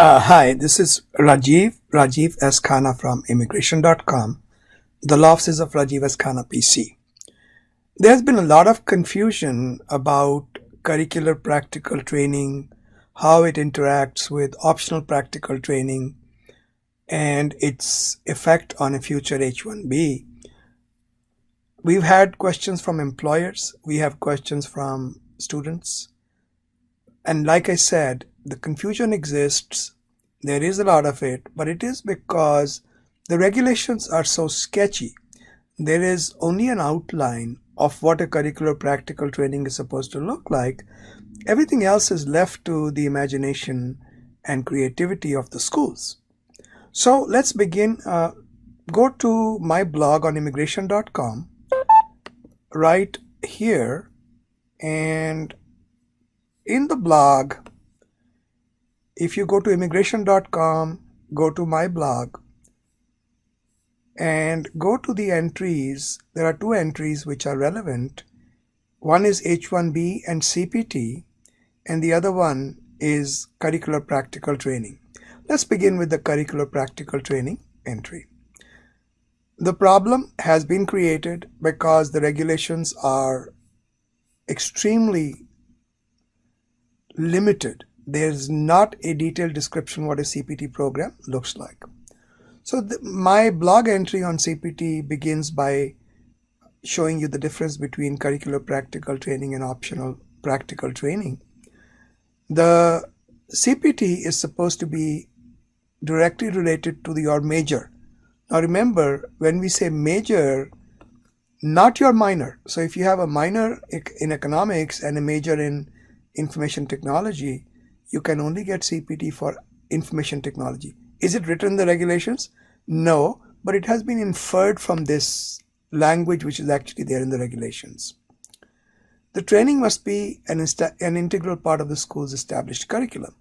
Hi, this is Rajiv S. Khanna from immigration.com, the law offices of Rajiv S. Khanna PC. There's been a lot of confusion about curricular practical training, how it interacts with optional practical training, and its effect on a future H-1B. We've had questions from employers, we have questions from students, and like I said, the confusion exists. There is a lot of it, but it is because the regulations are so sketchy. There is only an outline of what a curricular practical training is supposed to look like. Everything else is left to the imagination and creativity of the schools. So let's begin. Go to my blog on immigration.com right here, and in the blog, if you go to immigration.com, go to my blog, and go to the entries. There are two entries which are relevant. One is H1B and CPT, and the other one is curricular practical training. Let's begin with the curricular practical training entry. The problem has been created because the regulations are extremely limited. There's not a detailed description what a CPT program looks like. So my blog entry on CPT begins by showing you the difference between curricular practical training and optional practical training. The CPT is supposed to be directly related to your major. Now remember, when we say major, not your minor. So if you have a minor in economics and a major in information technology, you can only get CPT for information technology. Is it written in the regulations? No, but it has been inferred from this language which is actually there in the regulations. The training must be an integral part of the school's established curriculum.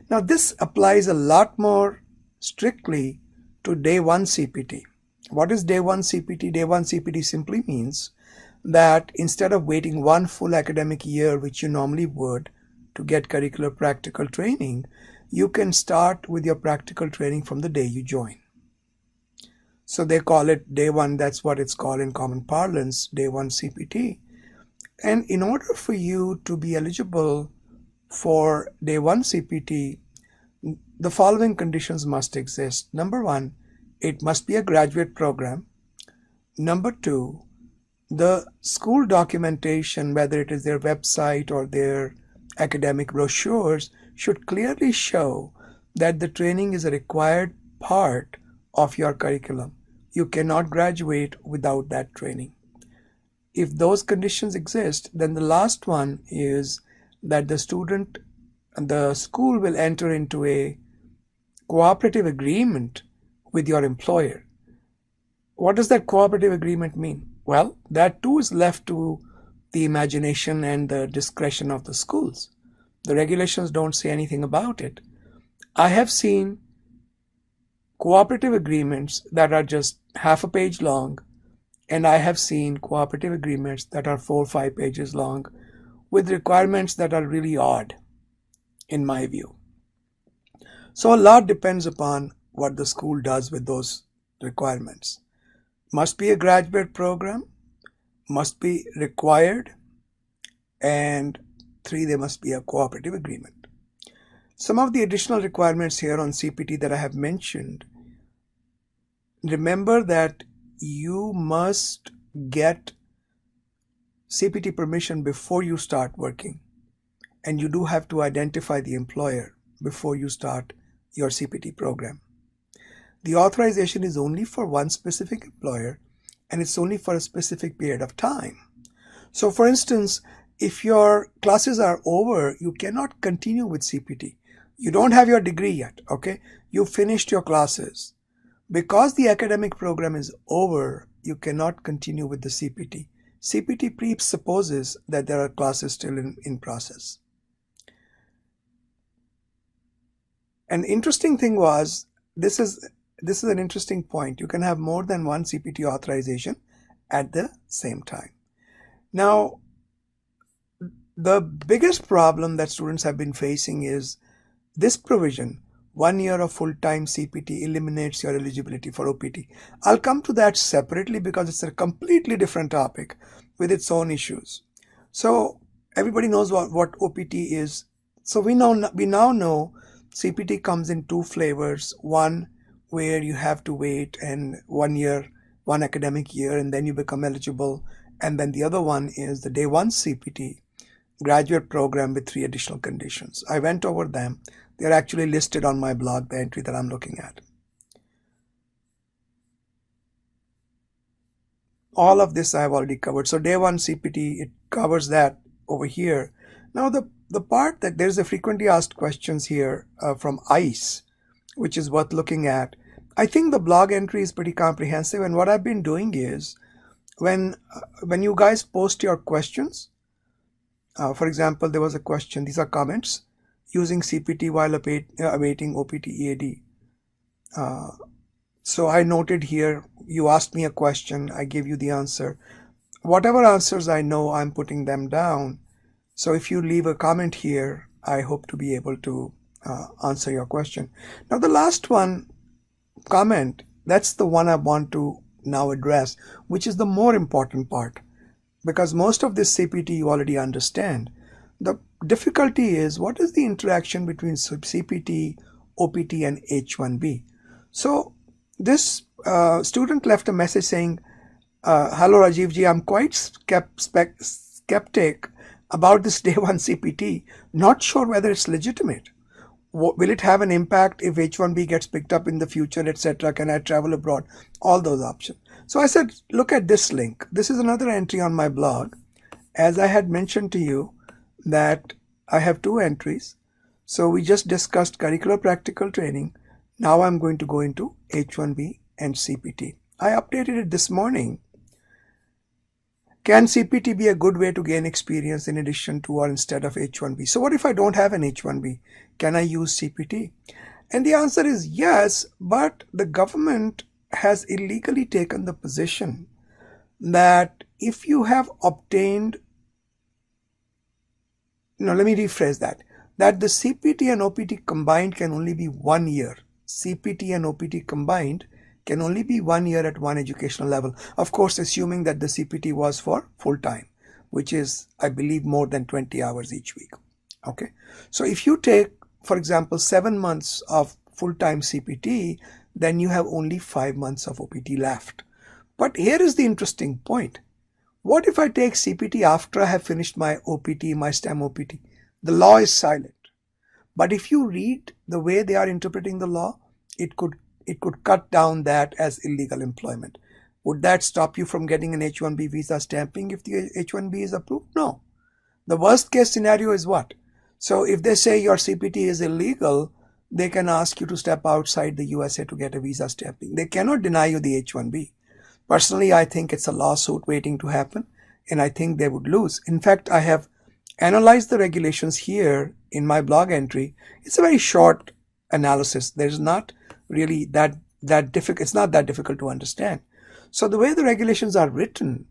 Now this applies a lot more strictly to day one CPT. What is day one CPT? Day one CPT simply means that instead of waiting one full academic year, which you normally would, to get curricular practical training, you can start with your practical training from the day you join. So they call it day one. That's what it's called in common parlance, day one CPT. And in order for you to be eligible for day one CPT, the following conditions must exist. Number one, it must be a graduate program. Number two, the school documentation, whether it is their website or their academic brochures, should clearly show that the training is a required part of your curriculum. You cannot graduate without that training. If those conditions exist, then the last one is that the school will enter into a cooperative agreement with your employer. What does that cooperative agreement mean? Well, that too is left to the imagination and the discretion of the schools. The regulations don't say anything about it. I have seen cooperative agreements that are just half a page long, and I have seen cooperative agreements that are 4 or 5 pages long with requirements that are really odd, in my view. So a lot depends upon what the school does with those requirements. Must be a graduate program, must be required, and 3, there must be a cooperative agreement. Some of the additional requirements here on CPT that I have mentioned, remember that you must get CPT permission before you start working, and you do have to identify the employer before you start your CPT program. The authorization is only for one specific employer, and it's only for a specific period of time. So for instance, if your classes are over, you cannot continue with CPT. You don't have your degree yet, okay? You finished your classes. Because the academic program is over, you cannot continue with the CPT. CPT presupposes that there are classes still in process. An interesting thing was, this is an interesting point. You can have more than one CPT authorization at the same time. Now, the biggest problem that students have been facing is this provision 1 year of full-time CPT eliminates your eligibility for OPT. I'll come to that separately because it's a completely different topic with its own issues. So everybody knows what OPT is. So we now know CPT comes in two flavors. One where you have to wait and 1 year, 1 academic year, and then you become eligible. And then the other one is the day one CPT graduate program with 3 additional conditions. I went over them. They're actually listed on my blog, the entry that I'm looking at. All of this I have already covered. So day one CPT, it covers that over here. Now the part that there's a frequently asked questions here from ICE, which is worth looking at. I think the blog entry is pretty comprehensive, and what I've been doing is when you guys post your questions, for example, there was a question, these are comments, using CPT while awaiting OPT EAD. So I noted here, you asked me a question, I gave you the answer. Whatever answers I know, I'm putting them down. So if you leave a comment here, I hope to be able to answer your question. Now the last one, comment, that's the one I want to now address, which is the more important part, because most of this CPT you already understand. The difficulty is, what is the interaction between CPT, OPT, and H1B? So this student left a message saying, hello Rajivji, I'm quite skeptic about this day one CPT, not sure whether it's legitimate. Will it have an impact if H1B gets picked up in the future, etc.? Can I travel abroad? All those options. So I said, look at this link. This is another entry on my blog. As I had mentioned to you that I have 2 entries. So we just discussed curricular practical training. Now I'm going to go into H1B and CPT. I updated it this morning. Can CPT be a good way to gain experience in addition to or instead of H1B? So what if I don't have an H1B? Can I use CPT? And the answer is yes, but the government has illegally taken the position that if you have obtained, no, let me rephrase that the CPT and OPT combined can only be 1 year. CPT and OPT combined can only be 1 year at one educational level. Of course, assuming that the CPT was for full time, which is, I believe, more than 20 hours each week. Okay. So if you take, for example, 7 months of full-time CPT, then you have only 5 months of OPT left. But here is the interesting point. What if I take CPT after I have finished my OPT, my STEM OPT? The law is silent. But if you read the way they are interpreting the law, it could cut down that as illegal employment. Would that stop you from getting an H-1B visa stamping if the H-1B is approved? No. The worst case scenario is what? So if they say your CPT is illegal, they can ask you to step outside the USA to get a visa stamping. They cannot deny you the H-1B. Personally, I think it's a lawsuit waiting to happen, and I think they would lose. In fact, I have analyzed the regulations here in my blog entry. It's a very short analysis. There's not really that difficult. It's not that difficult to understand. So the way the regulations are written,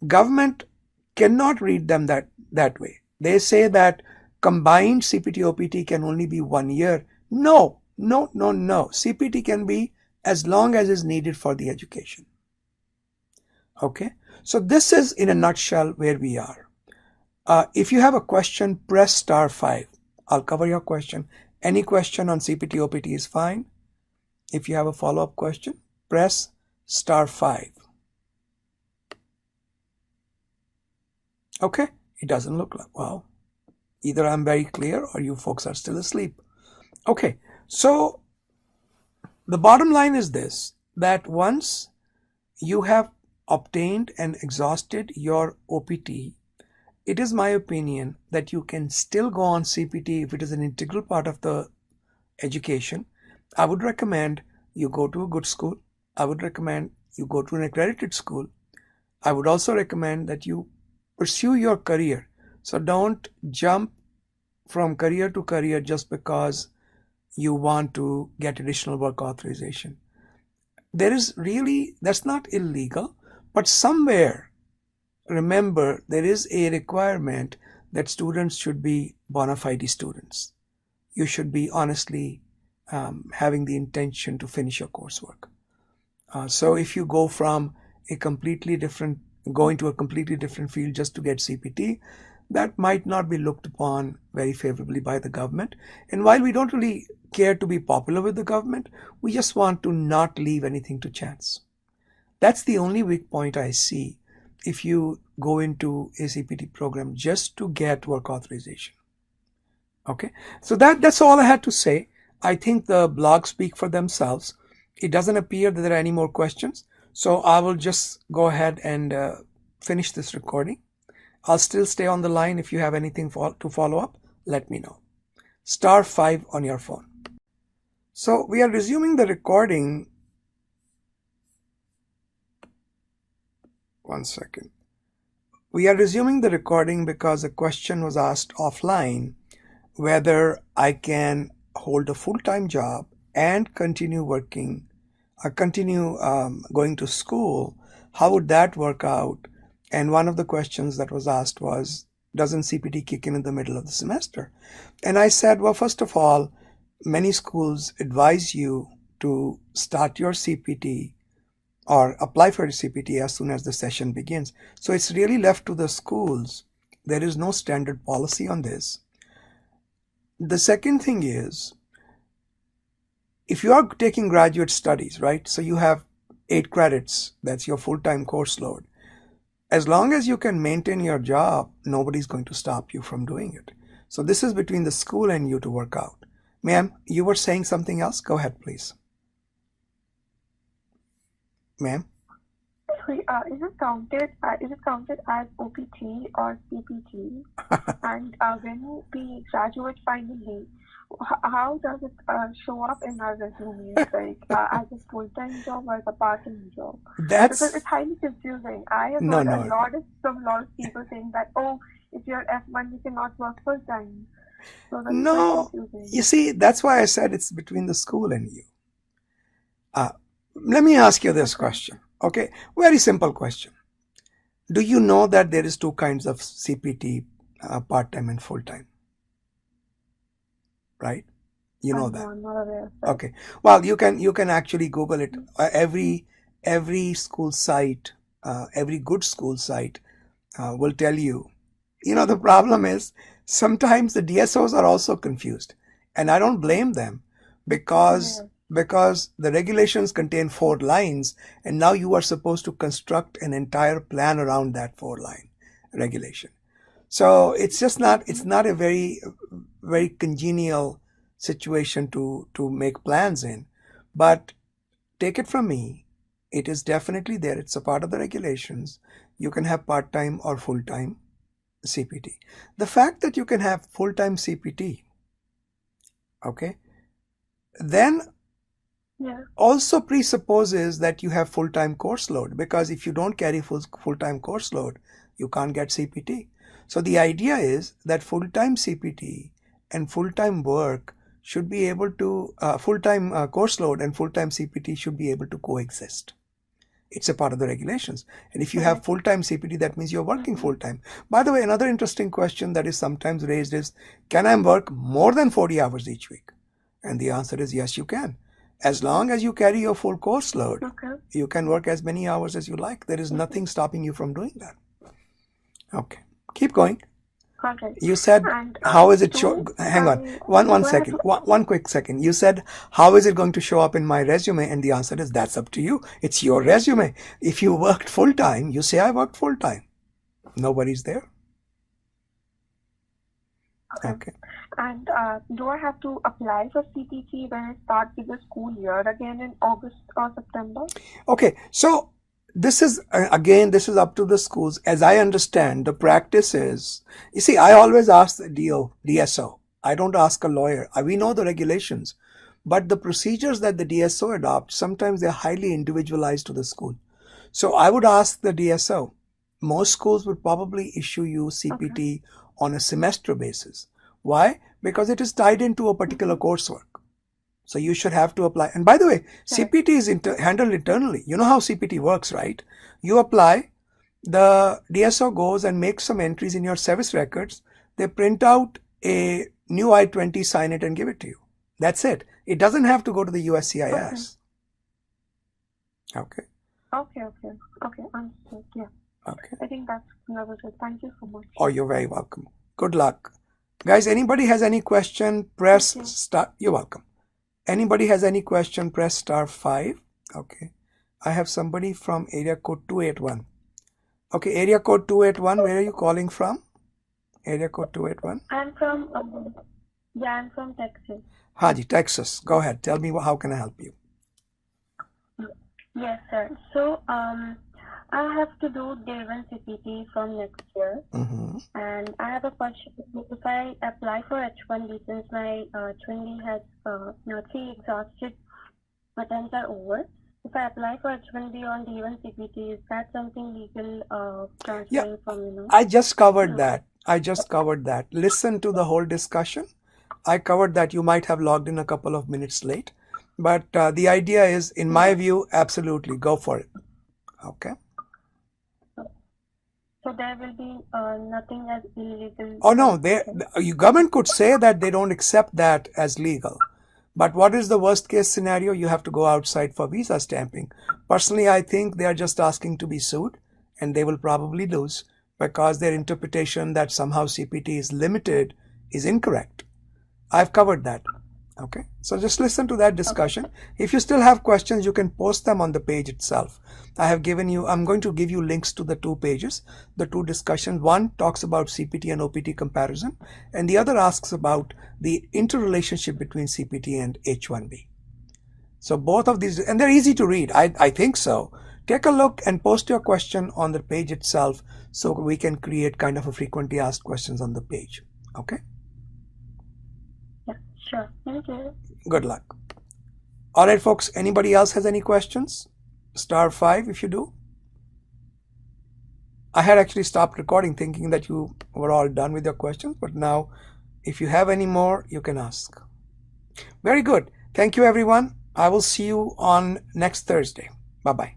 government cannot read them that way. They say that combined CPT OPT can only be 1 year. No. CPT can be as long as is needed for the education. Okay. So this is in a nutshell where we are. If you have a question, press *5. I'll cover your question. Any question on CPT OPT is fine. If you have a follow-up question, press *5. Okay, it doesn't look like, well, either I'm very clear or you folks are still asleep. Okay, so the bottom line is this, that once you have obtained and exhausted your OPT, it is my opinion that you can still go on CPT if it is an integral part of the education. I would recommend you go to a good school. I would recommend you go to an accredited school. I would also recommend that you pursue your career. So don't jump from career to career just because you want to get additional work authorization. That's not illegal, but somewhere, remember, there is a requirement that students should be bona fide students. You should be honestly having the intention to finish your coursework. So if you go from going to a completely different field just to get CPT, that might not be looked upon very favorably by the government. And while we don't really care to be popular with the government, we just want to not leave anything to chance. That's the only weak point I see if you go into a CPT program just to get work authorization. Okay, so that's all I had to say. I think the blogs speak for themselves. It doesn't appear that there are any more questions, so I will just go ahead and finish this recording. I'll still stay on the line. If you have anything to follow up, let me know. *5 on your phone. So we are resuming the recording. One second. We are resuming the recording because a question was asked offline whether I can hold a full-time job and continue working, going to school. How would that work out? And one of the questions that was asked was, doesn't CPT kick in the middle of the semester? And I said, well, first of all, many schools advise you to start your CPT or apply for a CPT as soon as the session begins. So it's really left to the schools. There is no standard policy on this. The second thing is, if you are taking graduate studies, right? So you have 8 credits, that's your full-time course load. As long as you can maintain your job, nobody's going to stop you from doing it. So this is between the school and you to work out. Ma'am, you were saying something else? Go ahead, please. Ma'am? Is it counted as OPT or CPT? And when we graduate finally, how does it show up in our resume? Like as a full-time job or as a part-time job? Because it's highly confusing. I have heard a lot of people saying that, oh, if you're F1, you cannot work full-time. So that's no, you see, that's why I said it's between the school and you. Let me ask you this question. Okay, very simple question. Do you know that there is 2 kinds of CPT, part-time and full-time? Right? You know that. I'm not aware of that. Okay. Well, you can actually Google it. Every school site, every good school site will tell you. You know, the problem is sometimes the DSOs are also confused, and I don't blame them because the regulations contain 4 lines, and now you are supposed to construct an entire plan around that 4-line regulation. So it's not a very, very congenial situation to make plans in. But take it from me, it is definitely there. It's a part of the regulations. You can have part-time or full-time CPT. The fact that you can have full-time CPT, okay, then also presupposes that you have full-time course load, because if you don't carry full-time course load, you can't get CPT. So the idea is that full-time CPT and full-time work should be able to, full-time course load and full-time CPT should be able to coexist. It's a part of the regulations. And if you have full-time CPT, that means you're working full-time. By the way, another interesting question that is sometimes raised is, can I work more than 40 hours each week? And the answer is yes, you can. As long as you carry your full course load, you can work as many hours as you like. There is nothing stopping you from doing that. Okay, keep going. Okay. You said, how is it hang on, one quick second. You said, how is it going to show up in my resume? And the answer is, that's up to you. It's your resume. If you worked full-time, you say, I worked full-time. Nobody's there. Okay. And do I have to apply for CPT when I start with the school year again in August or September? Okay, so this is up to the schools. As I understand, the practice is, you see, I always ask the DSO. I don't ask a lawyer. We know the regulations, but the procedures that the DSO adopts, sometimes they're highly individualized to the school. So I would ask the DSO. Most schools would probably issue you CPT on a semester basis. Why? Because it is tied into a particular coursework. So you should have to apply. And by the way, CPT is handled internally. You know how CPT works, right? You apply, the DSO goes and makes some entries in your service records. They print out a new I-20, sign it and give it to you. That's it. It doesn't have to go to the USCIS. Okay. Okay. Understood. Yeah. Okay. I think that was it. Thank you so much. Oh, you're very welcome. Good luck. Guys, anybody has any question, press star. You're welcome. Anybody has any question, press *5. Okay. I have somebody from area code 281. Okay, area code 281, where are you calling from? Area code 281? I'm from Texas. Haji, Texas. Go ahead. Tell me how can I help you? Yes, sir. So, I have to do day 1 CPT from next year. And I have a question. If I apply for H1B, since my H1B has 3 exhausted attempts are over, if I apply for H1B on day 1 CPT, is that something legal transferring from, I just covered that. Listen to the whole discussion. I covered that. You might have logged in a couple of minutes late. But the idea is, in my view, absolutely, go for it. Okay? So there will be nothing as illegal? Oh, no. Your government could say that they don't accept that as legal. But what is the worst case scenario? You have to go outside for visa stamping. Personally, I think they are just asking to be sued, and they will probably lose because their interpretation that somehow CPT is limited is incorrect. I've covered that. Okay, so just listen to that discussion. Okay. If you still have questions, you can post them on the page itself. I'm going to give you links to the 2 pages, the 2 discussions. One talks about CPT and OPT comparison, and the other asks about the interrelationship between CPT and H1B. So both of these, and they're easy to read. I think so. Take a look and post your question on the page itself so we can create kind of a frequently asked questions on the page. Okay? Sure. Thank you. Good luck. All right, folks. Anybody else has any questions? *5 if you do. I had actually stopped recording thinking that you were all done with your questions, but now if you have any more, you can ask. Very good. Thank you, everyone. I will see you on next Thursday. Bye-bye.